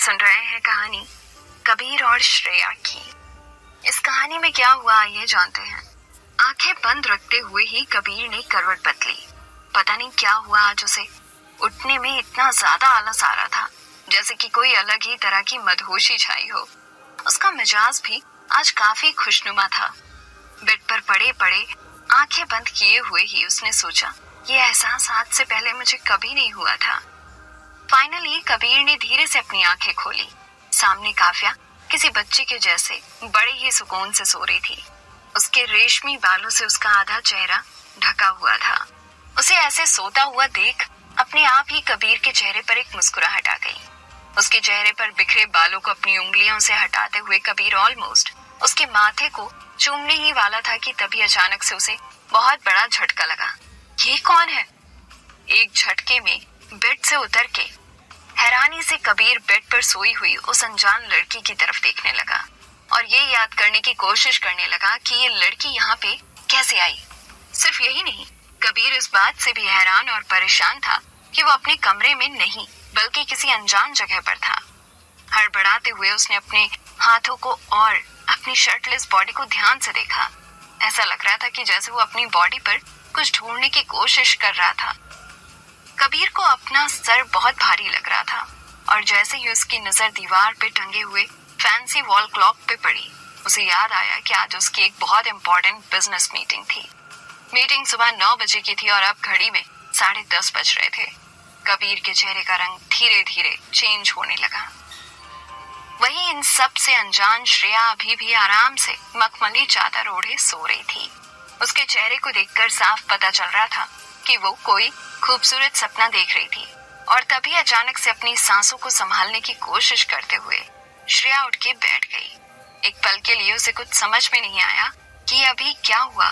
सुन रहे हैं कहानी कबीर और श्रेया की। इस कहानी में क्या हुआ आइए जानते हैं। आंखें बंद रखते हुए ही कबीर ने करवट बदली। पता नहीं क्या हुआ आज उसे। उठने में इतना ज्यादा आलस आ रहा था जैसे कि कोई अलग ही तरह की मदहोशी छाई हो। उसका मिजाज भी आज काफी खुशनुमा था। बेड पर पड़े पड़े आंखें बंद किए हुए ही उसने सोचा, ये एहसास आज से पहले मुझे कभी नहीं हुआ था। फाइनली कबीर ने धीरे से अपनी आंखें खोली। सामने काव्या किसी बच्चे के जैसे बड़े ही सुकून से सो रही थी। उसके रेशमी बालों से उसका आधा चेहरा ढका हुआ था। उसे ऐसे सोता हुआ देख अपने आप ही कबीर के चेहरे पर एक मुस्कुराहट आ गई। उसके चेहरे पर बिखरे बालों को अपनी उंगलियों से हटाते हुए कबीर ऑलमोस्ट उसके माथे को चूमने ही वाला था कि तभी अचानक से उसे बहुत बड़ा झटका लगा। ये कौन है? एक झटके में बेड से उतर के हैरानी से कबीर बेड पर सोई हुई उस अनजान लड़की की तरफ देखने लगा और ये याद करने की कोशिश करने लगा कि ये लड़की यहाँ पे कैसे आई। सिर्फ यही नहीं, कबीर इस बात से भी हैरान और परेशान था कि वो अपने कमरे में नहीं बल्कि किसी अनजान जगह पर था। हड़बड़ाते हुए उसने अपने हाथों को और अपनी शर्टलेस बॉडी को ध्यान से देखा। ऐसा लग रहा था कि जैसे वो अपनी बॉडी पर कुछ ढूंढने की कोशिश कर रहा था। कबीर को अपना सर बहुत भारी लग रहा था और जैसे ही उसकी नजर दीवार पे टंगे हुए फैंसी वॉल क्लॉक पे पड़ी, उसे याद आया कि आज उसकी एक बहुत इम्पोर्टेंट बिजनेस मीटिंग थी। मीटिंग सुबह 9 बजे की थी और अब घड़ी में 10:30 बज रहे थे। कबीर के चेहरे का रंग धीरे धीरे चेंज होने लगा। वहीं इन सब से अनजान श्रेया अभी भी आराम से मखमली चादर ओढ़े सो रही थी। उसके चेहरे को देखकर साफ पता चल रहा था कि वो कोई खूबसूरत सपना देख रही थी। और तभी अचानक से अपनी सांसों को संभालने की कोशिश करते हुए श्रेया उठ के बैठ गई। एक पल के लिए उसे कुछ समझ में नहीं आया कि अभी क्या हुआ।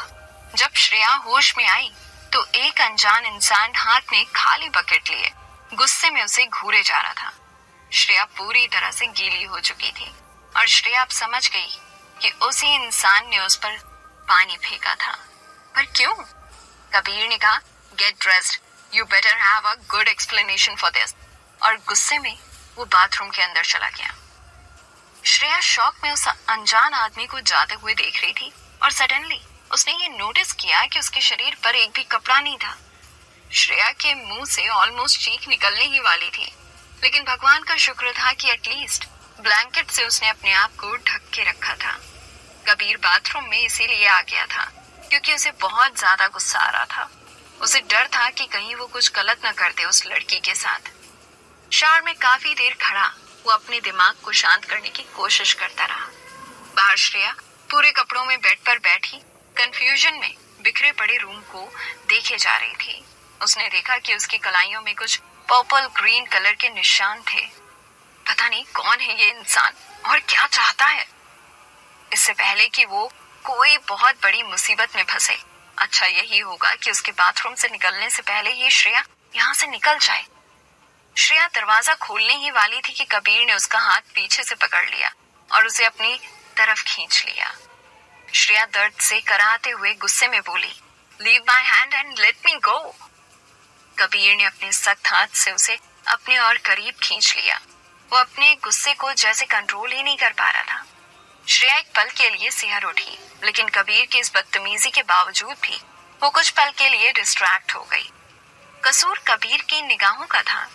जब श्रेया होश में आई तो एक अनजान इंसान हाथ में खाली बकेट लिए गुस्से में उसे घूरे जा रहा था। श्रेया पूरी तरह से गीली हो चुकी थी और श्रेया अब समझ गई कि उसी इंसान ने उस पर पानी फेंका था। पर क्यों? कबीर ने कहा, get dressed, you better have a good explanation for this. और गुस्से में वो बाथरूम के अंदर चला गया। श्रेया शॉक में उस अनजान आदमी को जाते हुए देख रही थी और सडनली उसने ये नोटिस किया कि उसके शरीर पर एक भी कपड़ा नहीं था। श्रेया के मुंह से ऑलमोस्ट चीख निकलने ही वाली थी, लेकिन भगवान का शुक्र था कि एटलीस्ट ब्लैंकेट से उसने अपने आप को ढक के रखा था। कबीर बाथरूम में इसीलिए आ गया था क्योंकि उसे बहुत ज्यादा गुस्सा आ रहा था। उसे डर था कि कहीं वो कुछ गलत न कर दे उस लड़की के साथ। शावर में काफी देर खड़ा वो अपने दिमाग को शांत करने की कोशिश करता रहा। बाहर श्रेया पूरे कपड़ों में बेड पर बैठी कंफ्यूजन में बिखरे पड़े रूम को देखे जा रही थी। उसने देखा कि उसकी कलाइयों में कुछ पर्पल ग्रीन कलर के निशान थे। पता नहीं कौन है ये इंसान और क्या चाहता है। इससे पहले कि वो कोई बहुत बड़ी मुसीबत में फंसे, अच्छा यही होगा कि उसके बाथरूम से निकलने से पहले ही श्रेया यहाँ से निकल जाए। श्रेया दरवाजा खोलने ही वाली थी कि कबीर ने उसका हाथ पीछे से पकड़ लिया और उसे अपनी तरफ खींच लिया। श्रेया दर्द से कराहते हुए गुस्से में बोली, leave my hand and let me go. Kabir ने अपने सख्त हाथ से उसे अपने और करीब खींच लिया। वो अपने गुस्से को जैसे कंट्रोल ही नहीं कर पा रहा था। श्रेया एक पल के लिए सिहर उठी, लेकिन कबीर की इस बदतमीजी के बावजूद भी वो कुछ पल के लिए डिस्ट्रैक्ट हो गई। कसूर कबीर की निगाहों का था।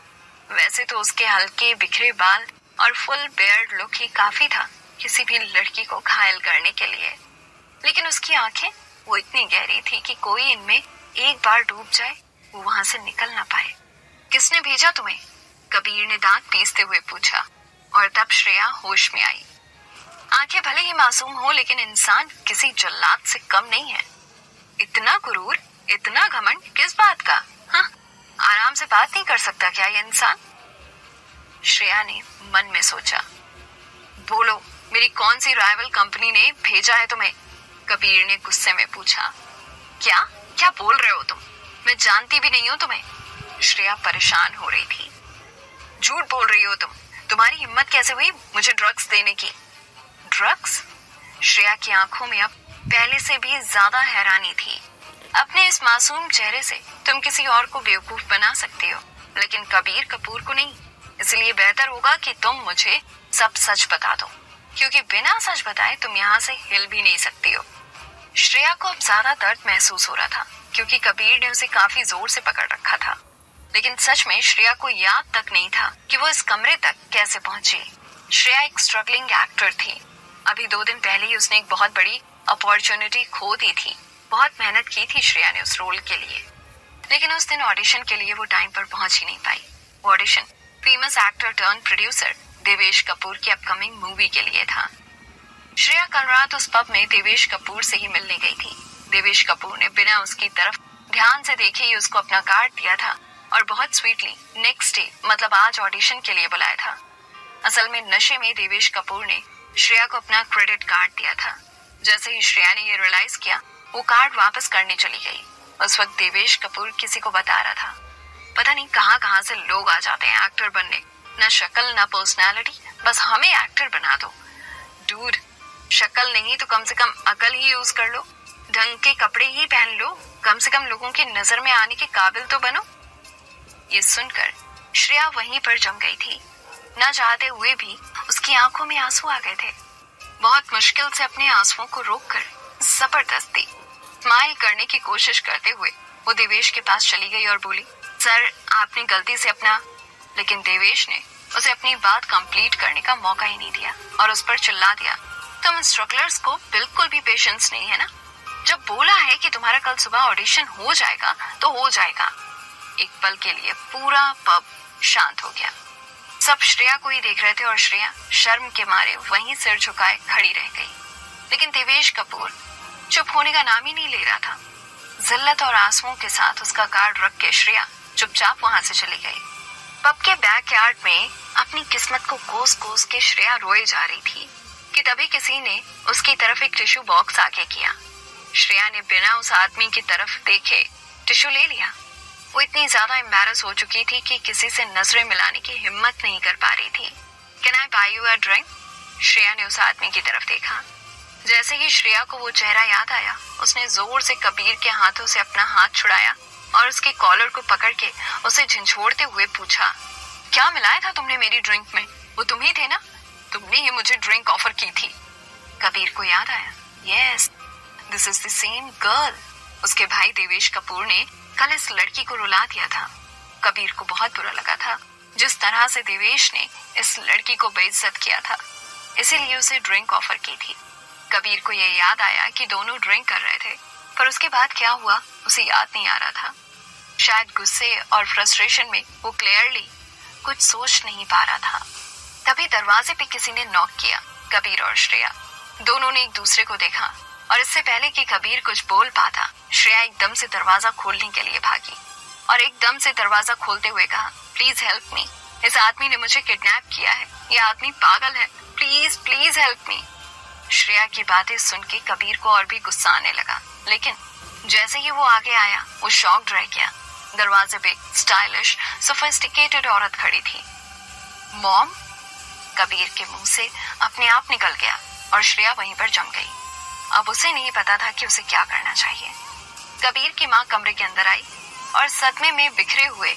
वैसे तो उसके हल्के बिखरे बाल और फुल बेयर्ड लुक ही काफी था किसी भी लड़की को घायल करने के लिए, लेकिन उसकी आंखें वो इतनी गहरी थी कि कोई इनमें एक बार डूब जाए वो वहां से निकल ना पाए। किसने भेजा तुम्हें? कबीर ने दांत पीसते हुए पूछा और तब श्रेया होश में आई। आंखें भले ही मासूम हो लेकिन इंसान किसी जल्लाद से कम नहीं है। इतना गुरूर, इतना घमंड किस बात का? हाँ, आराम से बात नहीं कर सकता क्या ये इंसान? श्रेया ने मन में सोचा। बोलो, मेरी कौन सी राइवल कंपनी ने भेजा है तुम्हें? कबीर ने गुस्से में पूछा। क्या क्या बोल रहे हो तुम? मैं जानती भी नहीं हूँ तुम्हें। श्रेया परेशान हो रही थी। झूठ बोल रही हो तुम। तुम्हारी हिम्मत कैसे हुई मुझे ड्रग्स देने की? ड्रग्स? श्रेया की आंखों में अब पहले से भी ज्यादा हैरानी थी। अपने इस मासूम चेहरे से तुम किसी और को बेवकूफ बना सकते हो, लेकिन कबीर कपूर को नहीं। इसलिए बेहतर होगा कि तुम मुझे सब सच बता दो, क्योंकि बिना सच बताए तुम यहाँ से हिल भी नहीं सकती हो। श्रेया को अब ज्यादा दर्द महसूस हो रहा था, क्योंकि कबीर ने उसे काफी जोर से पकड़ रखा था। लेकिन सच में श्रेया को याद तक नहीं था कि वो इस कमरे तक कैसे पहुंची। श्रेया एक स्ट्रगलिंग एक्टर थी। अभी 2 दिन पहले ही उसने एक बहुत बड़ी अपॉर्चुनिटी खो दी थी। बहुत मेहनत की थी श्रेया ने उस रोल के लिए, लेकिन उस दिन ऑडिशन के लिए वो टाइम पर पहुंच ही नहीं पाई। वो audition famous actor turn producer Devesh Kapoor की अपकमिंग मूवी के लिए था। श्रेया कल रात उस पब में देवेश कपूर से ही मिलने गई थी। देवेश कपूर ने बिना उसकी तरफ ध्यान से देखे ही उसको अपना कार्ड दिया था और बहुत स्वीटली नेक्स्ट डे मतलब आज ऑडिशन के लिए बुलाया था। असल में नशे में देवेश कपूर ने श्रेया को अपना क्रेडिट कार्ड दिया था। जैसे ही श्रेया ने ये रियलाइज किया, वो कार्ड वापस करने चली गई। उस वक्त देवेश कपूर किसी को बता रहा था, पता नहीं कहाँ कहाँ से लोग आ जाते हैं एक्टर बनने, ना शक्ल ना पर्सनालिटी, बस हमें एक्टर बना दो। डूड, शक्ल नहीं तो कम से कम अकल ही यूज कर लो, ढंग के कपड़े ही पहन लो, कम से कम लोगों की नजर में आने के काबिल तो बनो। ये सुनकर श्रेया वहीं पर जम गई थी। न चाहते हुए भी उसकी आंखों में आंसू आ गए थे। बहुत मुश्किल से अपने आंसुओं को रोककर जबरदस्ती स्माइल करने की कोशिश करते हुए वो देवेश के पास चली गई और बोली, सर आपने गलती से अपना। लेकिन देवेश ने उसे अपनी बात कंप्लीट करने का मौका ही नहीं दिया और उस पर चिल्ला दिया, तुम स्ट्रगलर्स को बिल्कुल भी पेशेंस नहीं है ना? जब बोला है कि तुम्हारा कल सुबह ऑडिशन हो जाएगा तो हो जाएगा। एक पल के लिए पूरा पब शांत हो गया। सब श्रेया को ही देख रहे थे और श्रेया शर्म के मारे वहीं सिर झुकाए खड़ी रह गई। लेकिन देवेश कपूर चुप होने का नाम ही नहीं ले रहा था। जिल्लत और आंसुओं के साथ उसका कार्ड रख के श्रेया चुपचाप वहां से चली गई। पब के बैकयार्ड में अपनी किस्मत को कोस कोस के श्रेया रोए जा रही थी कि तभी किसी ने उसकी तरफ एक टिश्यू बॉक्स आके किया। श्रेया ने बिना उस आदमी की तरफ देखे टिश्यू ले लिया। वो इतनी ज्यादा एम्बैरस हो चुकी थी कि किसी से नजरें मिलाने की हिम्मत नहीं कर पा रही थी। Can I buy you a drink? Shreya ने उस आदमी की तरफ देखा। जैसे ही श्रेया को वो चेहरा याद आया, उसने जोर से कबीर के हाथों से अपना हाथ छुड़ाया और उसके कॉलर को पकड़ के उसे झंझोड़ते हुए पूछा, क्या मिलाया था तुमने मेरी ड्रिंक में? वो तुम ही थे ना? तुमने ही मुझे ड्रिंक ऑफर की थी। कबीर को याद आया, yes this is the same girl. उसके भाई देवेश कपूर ने कल इस लड़की को रुला दिया था। कबीर को बहुत बुरा लगा था जिस तरह से देवेश ने इस लड़की को बेइज्जत किया था, इसीलिए उसे ड्रिंक ऑफर की थी। कबीर को यह याद आया कि दोनों ड्रिंक कर रहे थे, पर उसके बाद क्या हुआ उसे याद नहीं आ रहा था। शायद गुस्से और फ्रस्ट्रेशन में वो क्लियरली कुछ सोच नहीं पा रहा था। तभी दरवाजे पे किसी ने नॉक किया। कबीर और श्रेया दोनों ने एक दूसरे को देखा और इससे पहले कि कबीर कुछ बोल पाता, श्रेया एकदम से दरवाजा खोलने के लिए भागी और एकदम से दरवाजा खोलते हुए कहा, प्लीज हेल्प मी, इस आदमी ने मुझे किडनैप किया है, ये आदमी पागल है, please please help me. Shreya की बातें सुन के कबीर को और भी गुस्सा आने लगा, लेकिन जैसे ही वो आगे आया वो शॉक्ड रह गया। दरवाजे पे स्टाइलिश सोफिस्टिकेटेड औरत खड़ी थी। मॉम? कबीर के मुंह से अपने आप निकल गया और श्रेया वहीं पर जम गई। अब उसे नहीं पता था कि उसे क्या करना चाहिए। कबीर की माँ कमरे के अंदर आई और सदमे में बिखरे हुए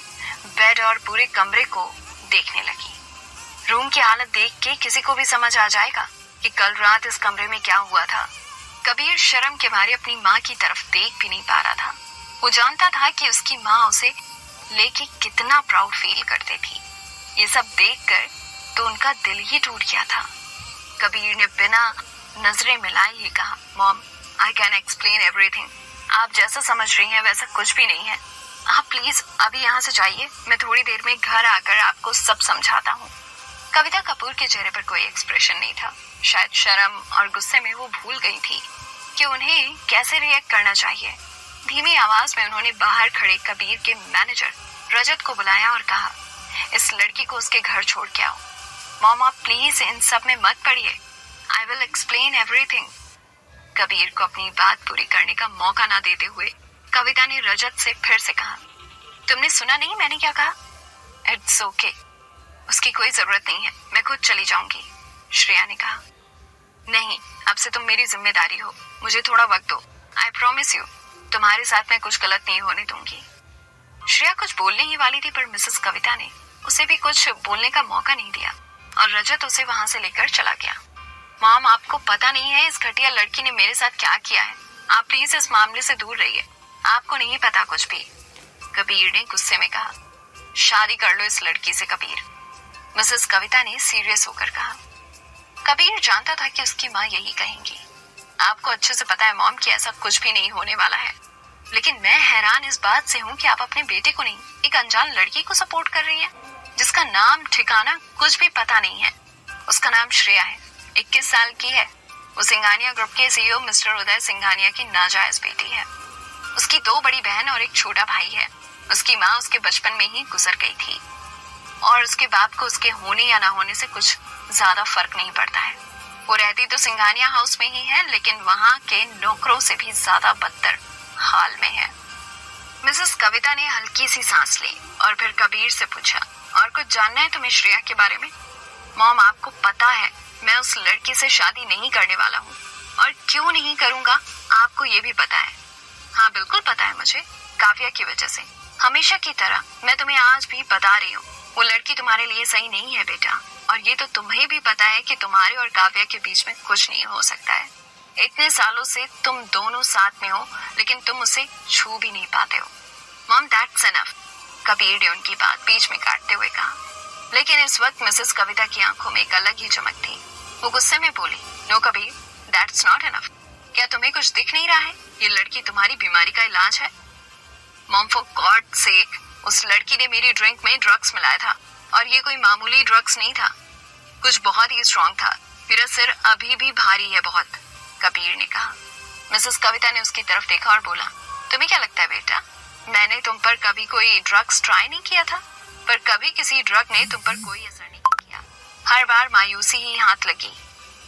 बेड और पूरे कमरे को देखने लगी। रूम की हालत देख के किसी को भी समझ आ जाएगा कि कल रात इस कमरे में क्या हुआ था। कबीर शर्म के मारे अपनी माँ की तरफ देख भी नहीं पा रहा था। वो जानता था कि उसकी माँ उसे लेके कितना प्राउड फील करती थी। ये सब देखकर तो उनका दिल ही टूट गया था। कबीर ने बिना नजरें मिलाए ही कहा, mom I can explain everything. आप जैसा समझ रही हैं वैसा कुछ भी नहीं है। आप प्लीज अभी यहाँ से जाइए, मैं थोड़ी देर में घर आकर आपको सब समझाता हूँ। कविता कपूर के चेहरे पर कोई एक्सप्रेशन नहीं था। शायद शर्म और गुस्से में वो भूल गई थी कि उन्हें कैसे रिएक्ट करना चाहिए। धीमी आवाज में उन्होंने बाहर खड़े कबीर के मैनेजर रजत को बुलाया और कहा, इस लड़की को उसके घर छोड़ के आओ। मॉम आप प्लीज इन सब में मत पड़िए, I will explain everything. Kabir को अपनी बात पूरी करने का मौका ना देते हुए कविता ने रजत से फिर से कहा, तुमने सुना नहीं मैंने क्या कहा? इट्स ओके, उसकी कोई जरूरत नहीं है, मैं खुद चली जाऊंगी। श्रेया ने कहा, नहीं अब से तुम मेरी जिम्मेदारी हो, मुझे थोड़ा वक्त दो, आई प्रॉमिस यू तुम्हारे साथ मैं कुछ गलत नहीं होने दूंगी। श्रेया कुछ बोलने ही वाली थी पर मिसेस कविता ने उसे भी कुछ बोलने का मौका नहीं दिया और रजत उसे वहां से लेकर चला गया। मॉम, आपको पता नहीं है इस घटिया लड़की ने मेरे साथ क्या किया है। आप प्लीज इस मामले से दूर रहिए, आपको नहीं पता कुछ भी, कबीर ने गुस्से में कहा। शादी कर लो इस लड़की से कबीर, मिसेस कविता ने सीरियस होकर कहा। कबीर जानता था कि उसकी माँ यही कहेंगी। आपको अच्छे से पता है मॉम कि ऐसा कुछ भी नहीं होने वाला है, लेकिन मैं हैरान इस बात से हूँ कि आप अपने बेटे को नहीं, एक अनजान लड़की को सपोर्ट कर रही हैं, जिसका नाम ठिकाना कुछ भी पता नहीं है। उसका नाम श्रेया है, 21 साल की है। वो सिंघानिया ग्रुप के सीईओ मिस्टर उदय सिंघानिया की नाजायज बेटी है। उसकी 2 बड़ी बहन और एक छोटा भाई है। उसकी माँ उसके बचपन में ही गुजर गई थी और उसके बाप को उसके होने या ना होने से कुछ ज्यादा फर्क नहीं पड़ता है। वो रहती तो सिंघानिया हाउस में ही है, लेकिन वहाँ के नौकरों से भी ज्यादा बदतर हाल में है। मिसेस कविता ने हल्की सी सांस ली और फिर कबीर से पूछा, और कुछ जानना है तुम्हें श्रेया के बारे में? मॉम, आपको पता है मैं उस लड़की से शादी नहीं करने वाला हूँ, और क्यों नहीं करूँगा आपको ये भी पता है। हाँ बिल्कुल पता है मुझे, काव्या की वजह से। हमेशा की तरह मैं तुम्हें आज भी बता रही हूँ, वो लड़की तुम्हारे लिए सही नहीं है बेटा, और ये तो तुम्हें भी पता है कि तुम्हारे और काव्या के बीच में कुछ नहीं हो सकता है। इतने सालों से तुम दोनों साथ में हो, लेकिन तुम उसे छू भी नहीं पाते हो। मॉम, दैट्स एनफ, कबीर ने उनकी बात बीच में काटते हुए कहा। लेकिन इस वक्त मिसेस कविता की आंखों में एक अलग ही चमक थी। वो गुस्से में बोली, no Kabir, that's not enough. क्या तुम्हें कुछ दिख नहीं रहा है? ये लड़की तुम्हारी बीमारी का इलाज है। मॉम, फॉर गॉड सेक, उस लड़की ने मेरी ड्रिंक में ड्रग्स मिलाया था, और ये कोई मामूली ड्रग्स नहीं था, कुछ बहुत ही स्ट्रॉन्ग था। मेरा सिर अभी भी भारी है बहुत, कबीर ने कहा। मिसेस कविता ने उसकी तरफ देखा और बोला, तुम्हें क्या लगता है बेटा, मैंने तुम पर कभी कोई ड्रग्स ट्राई नहीं किया था? पर कभी किसी ड्रग ने तुम पर कोई असर नहीं किया, हर बार मायूसी ही हाथ लगी।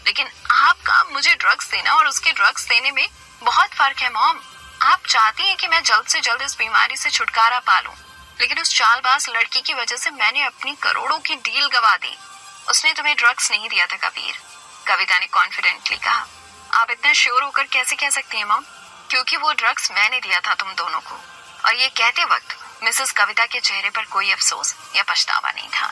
लेकिन आपका मुझे ड्रग्स देना और उसके ड्रग्स देने में बहुत फर्क है मॉम। आप चाहती हैं कि मैं जल्द से जल्द इस बीमारी से छुटकारा पा लूं, लेकिन उस चालबाज लड़की की वजह से मैंने अपनी करोड़ों की डील गवा दी। उसने तुम्हें ड्रग्स नहीं दिया था कबीर, कविता ने कॉन्फिडेंटली कहा। आप इतना श्योर होकर कैसे कह सकती हैं मॉम? क्योंकि वो ड्रग्स मैंने दिया था तुम दोनों को। और ये कहते वक्त मिसेस कविता के चेहरे पर कोई अफसोस या पछतावा नहीं था।